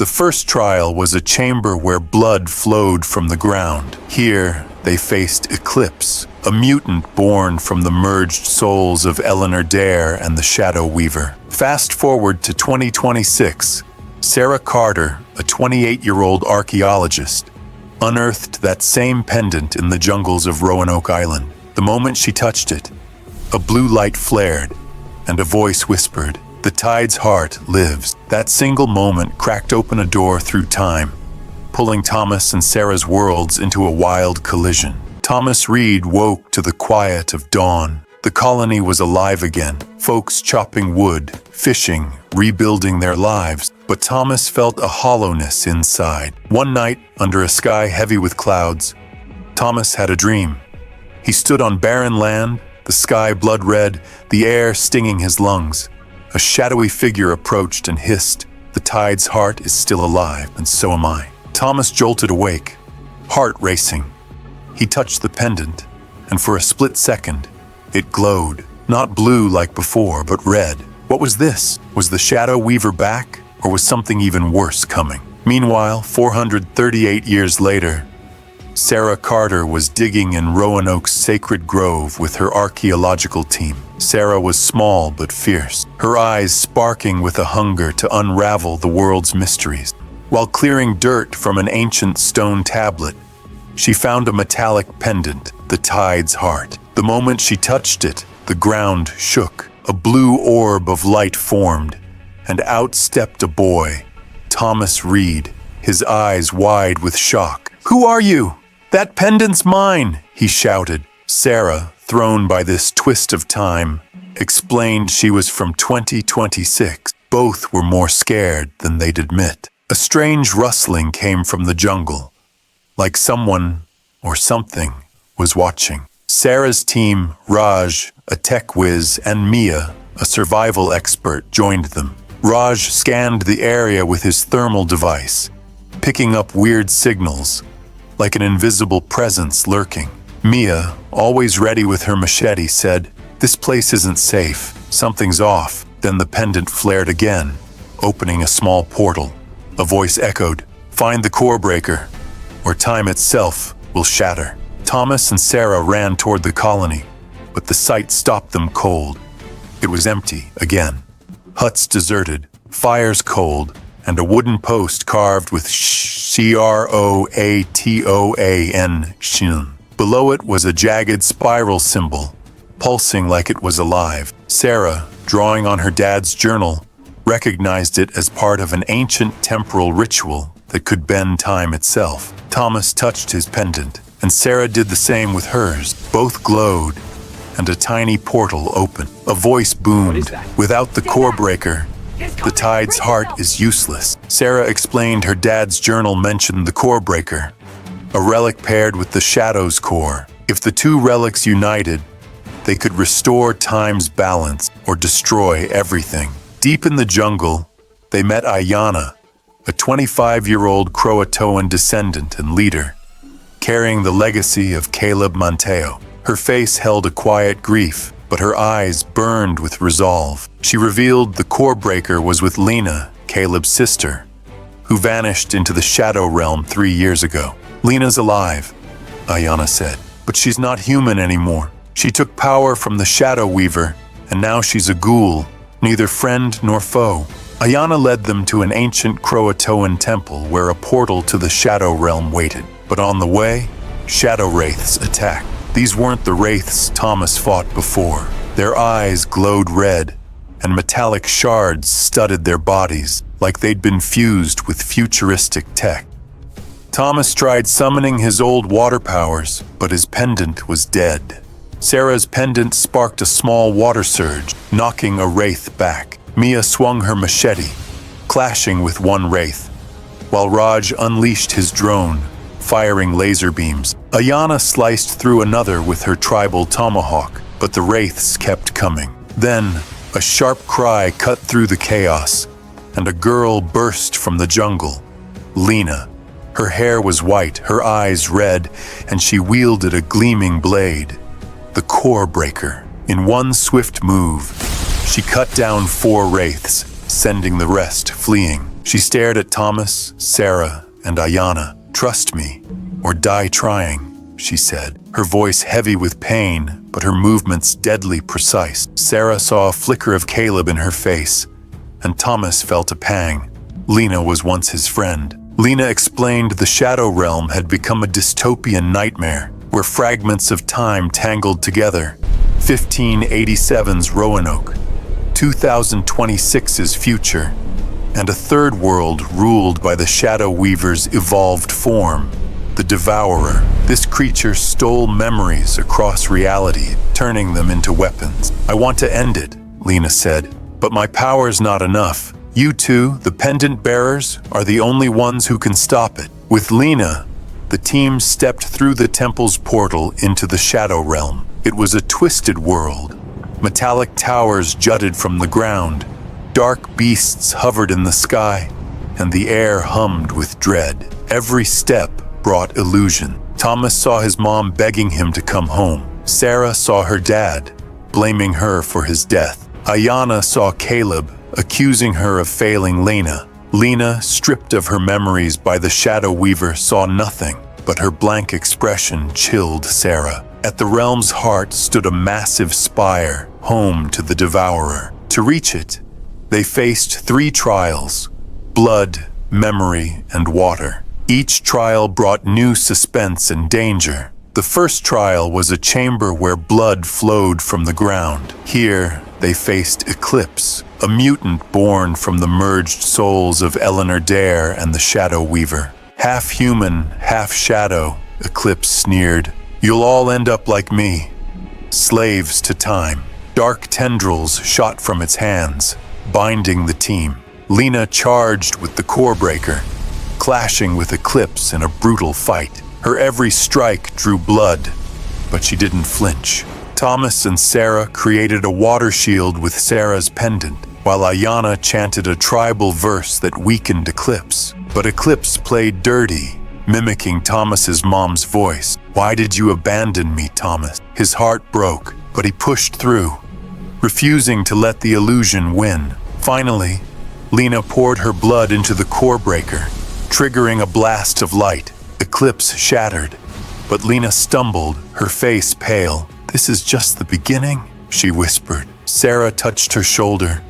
The first trial was a chamber where blood flowed from the ground. Here, they faced Eclipse, a mutant born from the merged souls of Eleanor Dare and the Shadow Weaver. Fast forward to 2026, Sarah Carter, a 28-year-old archaeologist, unearthed that same pendant in the jungles of Roanoke Island. The moment she touched it, a blue light flared, and a voice whispered, "The tide's heart lives." That single moment cracked open a door through time, pulling Thomas and Sarah's worlds into a wild collision. Thomas Reed woke to the quiet of dawn. The colony was alive again, folks chopping wood, fishing, rebuilding their lives. But Thomas felt a hollowness inside. One night, under a sky heavy with clouds, Thomas had a dream. He stood on barren land, the sky blood red, the air stinging his lungs. A shadowy figure approached and hissed, "The tide's heart is still alive, and so am I." Thomas jolted awake, heart racing. He touched the pendant, and for a split second, it glowed. Not blue like before, but red. What was this? Was the Shadow Weaver back, or was something even worse coming? Meanwhile, 438 years later, Sarah Carter was digging in Roanoke's sacred grove with her archaeological team. Sarah was small but fierce, her eyes sparking with a hunger to unravel the world's mysteries. While clearing dirt from an ancient stone tablet, she found a metallic pendant, the tide's heart. The moment she touched it, the ground shook. A blue orb of light formed, and out stepped a boy, Thomas Reed, his eyes wide with shock. "Who are you? That pendant's mine!" he shouted. Sarah, thrown by this twist of time, explained she was from 2026. Both were more scared than they'd admit. A strange rustling came from the jungle, like someone or something was watching. Sarah's team, Raj, a tech whiz, and Mia, a survival expert, joined them. Raj scanned the area with his thermal device, picking up weird signals, like an invisible presence lurking. Mia, always ready with her machete, said, "This place isn't safe. Something's off." Then the pendant flared again, opening a small portal. A voice echoed, "Find the core breaker, or time itself will shatter." Thomas and Sarah ran toward the colony, but the sight stopped them cold. It was empty again. Huts deserted, fires cold, and a wooden post carved with CROATOAN shin. Below it was a jagged spiral symbol, pulsing like it was alive. Sarah, drawing on her dad's journal, recognized it as part of an ancient temporal ritual that could bend time itself. Thomas touched his pendant, and Sarah did the same with hers. Both glowed, and a tiny portal opened. A voice boomed, "Without the core breaker, the tide's heart is useless." Sarah explained her dad's journal mentioned the core breaker, a relic paired with the Shadow's core. If the two relics united, they could restore time's balance or destroy everything. Deep in the jungle, they met Ayanna, a 25-year-old CROATOAN descendant and leader, carrying the legacy of Caleb Monteo. Her face held a quiet grief, but her eyes burned with resolve. She revealed the core breaker was with Lena, Caleb's sister, who vanished into the Shadow Realm 3 years ago. "Lena's alive," Ayanna said, "but she's not human anymore. She took power from the Shadow Weaver, and now she's a ghoul, neither friend nor foe." Ayanna led them to an ancient CROATOAN temple where a portal to the Shadow Realm waited. But on the way, shadow wraiths attacked. These weren't the wraiths Thomas fought before. Their eyes glowed red, and metallic shards studded their bodies, like they'd been fused with futuristic tech. Thomas tried summoning his old water powers, but his pendant was dead. Sarah's pendant sparked a small water surge, knocking a wraith back. Mia swung her machete, clashing with one wraith, while Raj unleashed his drone, firing laser beams. Ayanna sliced through another with her tribal tomahawk, but the wraiths kept coming. Then, a sharp cry cut through the chaos, and a girl burst from the jungle. Lena. Her hair was white, her eyes red, and she wielded a gleaming blade. The core breaker. In one swift move, she cut down 4 wraiths, sending the rest fleeing. She stared at Thomas, Sarah, and Ayanna. "Trust me, or die trying," she said, her voice heavy with pain, but her movements deadly precise. Sarah saw a flicker of Caleb in her face, and Thomas felt a pang. Lena was once his friend. Lena explained the Shadow Realm had become a dystopian nightmare, where fragments of time tangled together. 1587's Roanoke, 2026's future, and a third world ruled by the Shadow Weaver's evolved form, the Devourer. This creature stole memories across reality, turning them into weapons. "I want to end it," Lena said, "but my power's not enough. You two, the pendant bearers, are the only ones who can stop it." With Lena, the team stepped through the temple's portal into the Shadow Realm. It was a twisted world. Metallic towers jutted from the ground, dark beasts hovered in the sky, and the air hummed with dread. Every step brought illusion. Thomas saw his mom begging him to come home. Sarah saw her dad, blaming her for his death. Ayanna saw Caleb, accusing her of failing Lena. Lena, stripped of her memories by the Shadow Weaver, saw nothing, but her blank expression chilled Sarah. At the realm's heart stood a massive spire, home to the Devourer. To reach it, they faced 3 trials: blood, memory, and water. Each trial brought new suspense and danger. The first trial was a chamber where blood flowed from the ground. Here, they faced Eclipse, a mutant born from the merged souls of Eleanor Dare and the Shadow Weaver. "Half human, half shadow," Eclipse sneered. "You'll all end up like me, slaves to time." Dark tendrils shot from its hands, binding the team. Lena charged with the core breaker, clashing with Eclipse in a brutal fight. Her every strike drew blood, but she didn't flinch. Thomas and Sarah created a water shield with Sarah's pendant, while Ayanna chanted a tribal verse that weakened Eclipse. But Eclipse played dirty, mimicking Thomas's mom's voice. "Why did you abandon me, Thomas?" His heart broke, but he pushed through, refusing to let the illusion win. Finally, Lena poured her blood into the core breaker, triggering a blast of light. Eclipse shattered, but Lena stumbled, her face pale. "This is just the beginning," she whispered. Sarah touched her shoulder,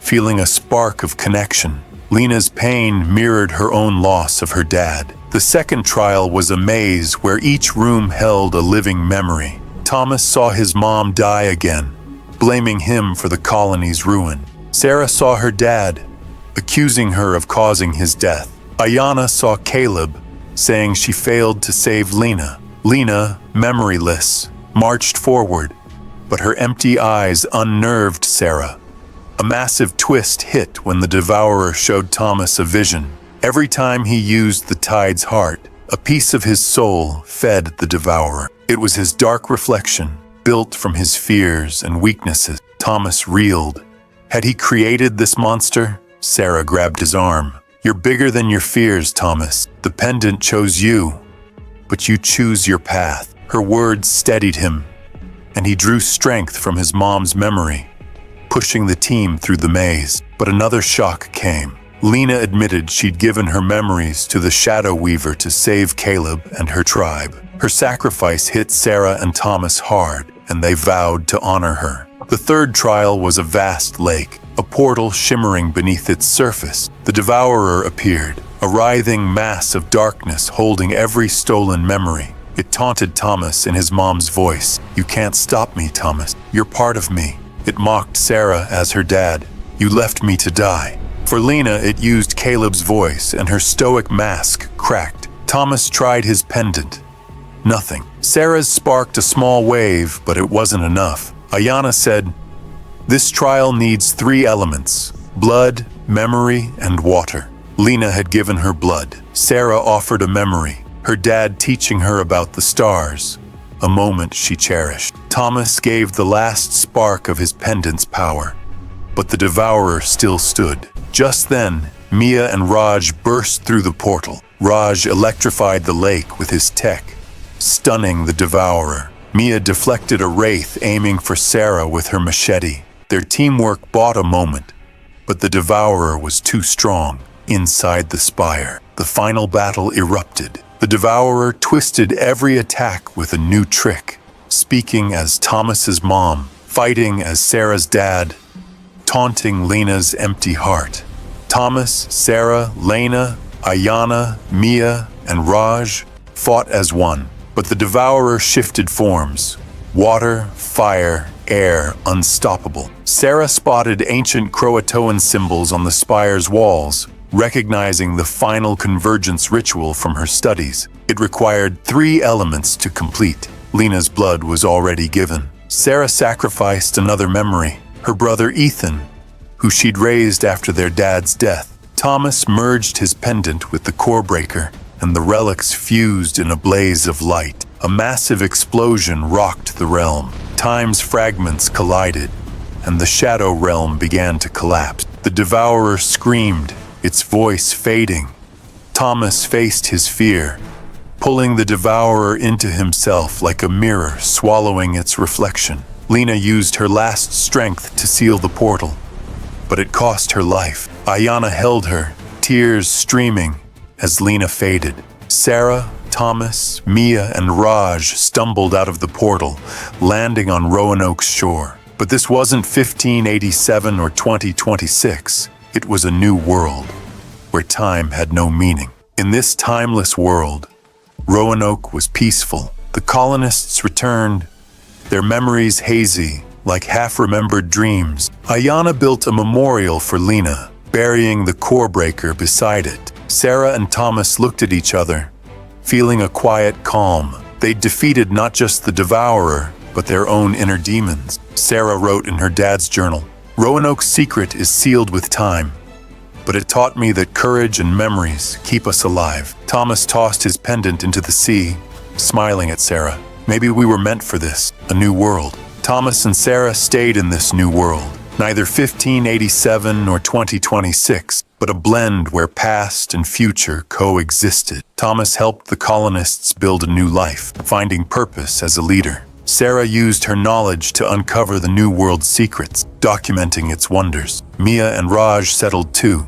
feeling a spark of connection. Lena's pain mirrored her own loss of her dad. The second trial was a maze where each room held a living memory. Thomas saw his mom die again, blaming him for the colony's ruin. Sarah saw her dad, accusing her of causing his death. Ayanna saw Caleb, saying she failed to save Lena. Lena, memoryless, marched forward, but her empty eyes unnerved Sarah. A massive twist hit when the Devourer showed Thomas a vision. Every time he used the tide's heart, a piece of his soul fed the Devourer. It was his dark reflection, built from his fears and weaknesses. Thomas reeled. Had he created this monster? Sarah grabbed his arm. "You're bigger than your fears, Thomas. The pendant chose you, but you choose your path." Her words steadied him, and he drew strength from his mom's memory, pushing the team through the maze. But another shock came. Lena admitted she'd given her memories to the Shadow Weaver to save Caleb and her tribe. Her sacrifice hit Sarah and Thomas hard, and they vowed to honor her. The third trial was a vast lake, a portal shimmering beneath its surface. The Devourer appeared, a writhing mass of darkness holding every stolen memory. It taunted Thomas in his mom's voice. "You can't stop me, Thomas. You're part of me." It mocked Sarah as her dad. "You left me to die." For Lena, it used Caleb's voice, and her stoic mask cracked. Thomas tried his pendant. Nothing. Sarah's sparked a small wave, but it wasn't enough. Ayanna said, "This trial needs 3 elements: blood, memory, and water." Lena had given her blood. Sarah offered a memory, her dad teaching her about the stars, a moment she cherished. Thomas gave the last spark of his pendant's power, but the Devourer still stood. Just then, Mia and Raj burst through the portal. Raj electrified the lake with his tech, stunning the Devourer. Mia deflected a wraith aiming for Sarah with her machete. Their teamwork bought a moment, but the Devourer was too strong. inside the spire. The final battle erupted. The Devourer twisted every attack with a new trick, speaking as Thomas's mom, fighting as Sarah's dad, taunting Lena's empty heart. Thomas, Sarah, Lena, Ayanna, Mia, and Raj fought as one, but the Devourer shifted forms. Water, fire, air, unstoppable. Sarah spotted ancient CROATOAN symbols on the spire's walls, recognizing the final convergence ritual from her studies. It required 3 elements to complete. Lena's blood was already given. Sarah sacrificed another memory, her brother Ethan, who she'd raised after their dad's death. Thomas merged his pendant with the core breaker, and the relics fused in a blaze of light. A massive explosion rocked the realm. Time's fragments collided, and the shadow realm began to collapse. The Devourer screamed, its voice fading. Thomas faced his fear, pulling the Devourer into himself like a mirror swallowing its reflection. Lena used her last strength to seal the portal, but it cost her life. Ayanna held her, tears streaming as Lena faded. Sarah, Thomas, Mia, and Raj stumbled out of the portal, landing on Roanoke's shore. But this wasn't 1587 or 2026. It was a new world, where time had no meaning. In this timeless world, Roanoke was peaceful. The colonists returned, their memories hazy, like half-remembered dreams. Ayanna built a memorial for Lena, burying the core breaker beside it. Sarah and Thomas looked at each other, feeling a quiet calm. They'd defeated not just the Devourer, but their own inner demons. Sarah wrote in her dad's journal, "Roanoke's secret is sealed with time, but it taught me that courage and memories keep us alive." Thomas tossed his pendant into the sea, smiling at Sarah. Maybe we were meant for this, a new world. Thomas and Sarah stayed in this new world, neither 1587 nor 2026, but a blend where past and future coexisted. Thomas helped the colonists build a new life, finding purpose as a leader. Sarah used her knowledge to uncover the new world's secrets, documenting its wonders. Mia and Raj settled too,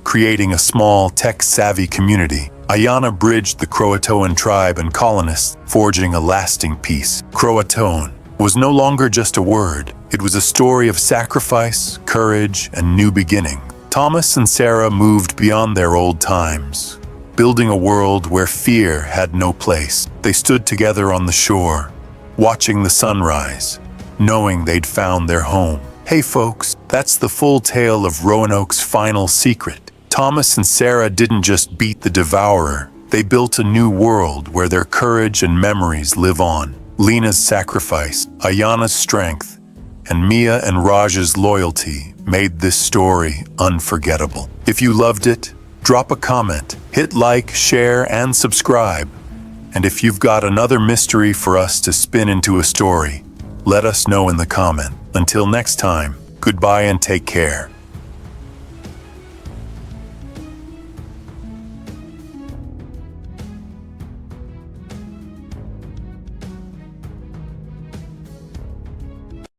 creating a small, tech-savvy community. Ayanna bridged the CROATOAN tribe and colonists, forging a lasting peace. CROATOAN was no longer just a word. It was a story of sacrifice, courage, and new beginning. Thomas and Sarah moved beyond their old times, building a world where fear had no place. They stood together on the shore, watching the sunrise, knowing they'd found their home. Hey folks, that's the full tale of Roanoke's final secret. Thomas and Sarah didn't just beat the Devourer, they built a new world where their courage and memories live on. Lena's sacrifice, Ayanna's strength, and Mia and Raj's loyalty made this story unforgettable. If you loved it, drop a comment, hit like, share, and subscribe. And if you've got another mystery for us to spin into a story, let us know in the comment. Until next time, goodbye and take care.